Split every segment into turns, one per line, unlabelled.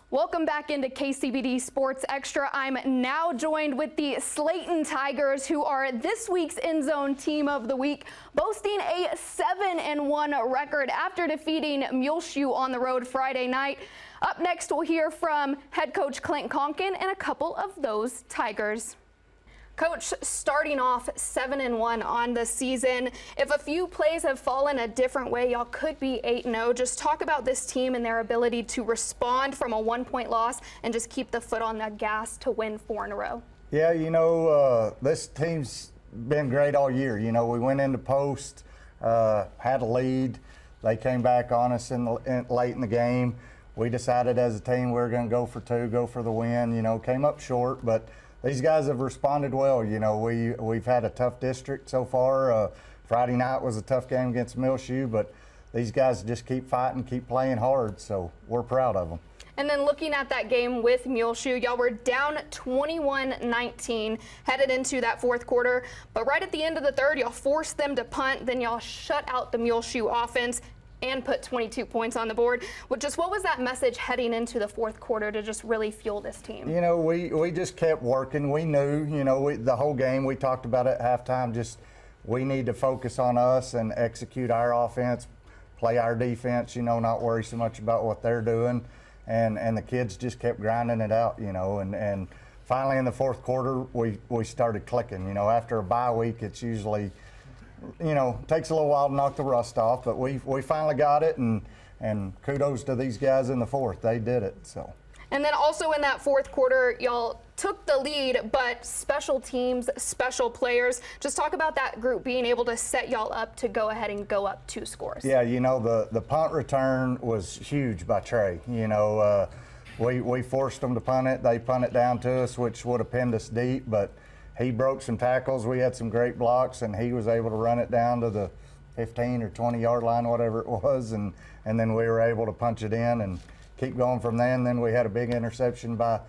Welcome back into KCBD Sports Extra. I'm now joined with the Slaton Tigers, who are this week's End Zone Team of the Week, boasting a 7-1 record after defeating Muleshoe on the road Friday night. Up next, we'll hear from head coach Coach Conin and a couple of those Tigers. Coach, starting off 7-1 on the season, if a few plays have fallen a different way, y'all could be 8-0. Just talk about this team and their ability to respond from a 1-point loss and just keep the foot on the gas to win 4 in a row.
Yeah, this team's been great all year. We went into post, had a lead. They came back on us late in the game. We decided as a team we were going to go for 2, go for the win. Came up short, but these guys have responded well. We've had a tough district so far. Friday night was a tough game against Muleshoe, but these guys just keep fighting, keep playing hard, so we're proud of them.
And then looking at that game with Muleshoe, y'all were down 21-19 headed into that fourth quarter, but right at the end of the third, y'all forced them to punt, then y'all shut out the Muleshoe offense and put 22 points on the board. What was that message heading into the fourth quarter to just really fuel this team?
We just kept working. We knew, the whole game, we talked about it at halftime, just we need to focus on us and execute our offense, play our defense, not worry so much about what they're doing. And the kids just kept grinding it out, and finally in the fourth quarter, we started clicking. After a bye week, it's usually, takes a little while to knock the rust off, but we finally got it, and kudos to these guys in the fourth. They did it. So.
And then also in that fourth quarter, y'all took the lead, but special teams, special players. Just talk about that group being able to set y'all up to go ahead and go up 2 scores.
Yeah, the punt return was huge by Trey. We forced them to punt it. They punted down to us, which would have pinned us deep, but he broke some tackles. We had some great blocks, and he was able to run it down to the 15 or 20-yard line, whatever it was, and then we were able to punch it in and keep going from there. And then we had a big interception by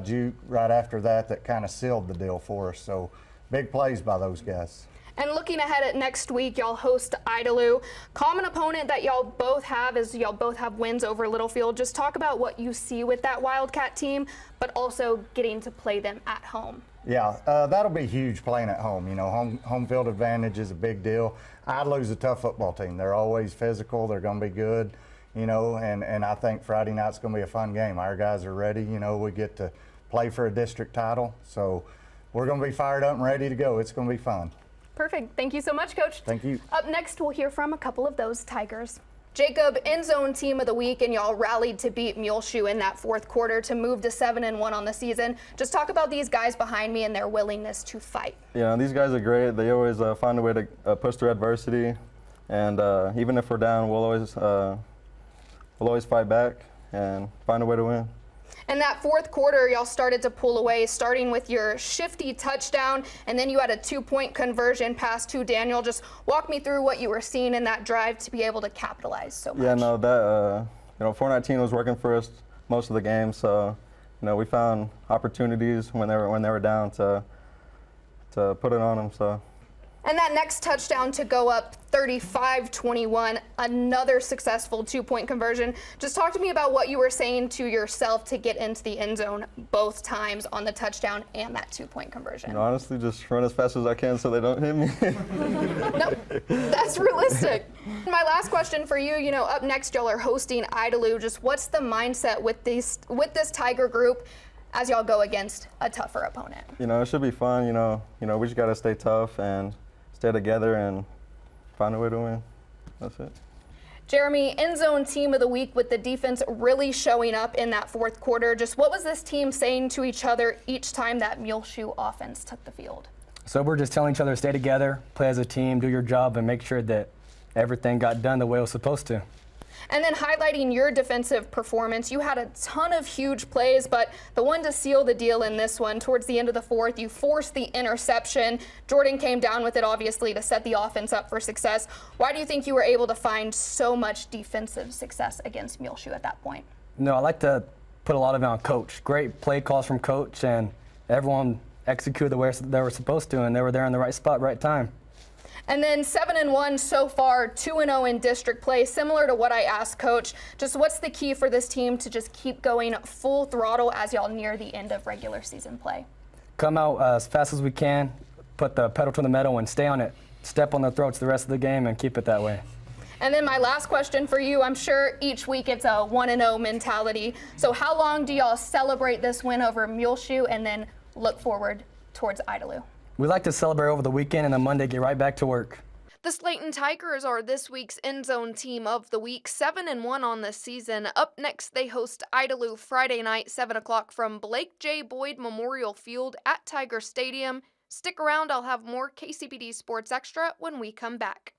Juke right after that kind of sealed the deal for us. So big plays by those guys.
And looking ahead at next week, y'all host Idalou. Common opponent that y'all both have is y'all both have wins over Littlefield. Just talk about what you see with that Wildcat team, but also getting to play them at home.
Yeah, that'll be huge playing at home. Home field advantage is a big deal. Idalou's a tough football team. They're always physical. They're going to be good, and I think Friday night's going to be a fun game. Our guys are ready. We get to play for a district title, so we're going to be fired up and ready to go. It's going to be fun.
Perfect. Thank you so much, Coach.
Thank you.
Up next, we'll hear from a couple of those Tigers. Jacob, End Zone Team of the Week, and y'all rallied to beat Muleshoe in that fourth quarter to move to 7-1 on the season. Just talk about these guys behind me and their willingness to fight.
Yeah, these guys are great. They always find a way to push through adversity, and even if we're down, we'll always fight back and find a way to win.
In that fourth quarter, y'all started to pull away, starting with your shifty touchdown, and then you had a 2-point conversion pass to Daniel. Just walk me through what you were seeing in that drive to be able to capitalize so much.
Yeah, no, that 419 was working for us most of the game, so we found opportunities when they were down to put it on them. So.
And that next touchdown to go up 35-21, another successful 2-point conversion. Just talk to me about what you were saying to yourself to get into the end zone both times on the touchdown and that 2-point conversion.
Honestly, just run as fast as I can so they don't hit me.
No, that's realistic. My last question for you, up next y'all are hosting Idalou. Just what's the mindset with this Tiger group as y'all go against a tougher opponent?
It should be fun. We just got to stay tough and stay together and find a way to win. That's it.
Jeremy, End Zone Team of the Week with the defense really showing up in that fourth quarter. Just what was this team saying to each other each time that Muleshoe offense took the field?
So we're just telling each other to stay together, play as a team, do your job, and make sure that everything got done the way it was supposed to.
And then highlighting your defensive performance, you had a ton of huge plays, but the one to seal the deal in this one, towards the end of the fourth, you forced the interception. Jordan came down with it, obviously, to set the offense up for success. Why do you think you were able to find so much defensive success against Muleshoe at that point?
I like to put a lot of it on Coach. Great play calls from Coach, and everyone executed the way they were supposed to, and they were there in the right spot, right time.
And then 7-1 so far, 2-0 in district play. Similar to what I asked Coach, just what's the key for this team to just keep going full throttle as y'all near the end of regular season play?
Come out as fast as we can, put the pedal to the metal and stay on it. Step on their throats the rest of the game and keep it that way.
And then my last question for you, I'm sure each week it's a 1-0 mentality. So how long do y'all celebrate this win over Muleshoe and then look forward towards Idalou?
We like to celebrate over the weekend and then Monday get right back to work.
The Slaton Tigers are this week's End Zone Team of the Week, 7-1 on the season. Up next, they host Idalou Friday night, 7 o'clock from Blake J. Boyd Memorial Field at Tiger Stadium. Stick around, I'll have more KCBD Sports Extra when we come back.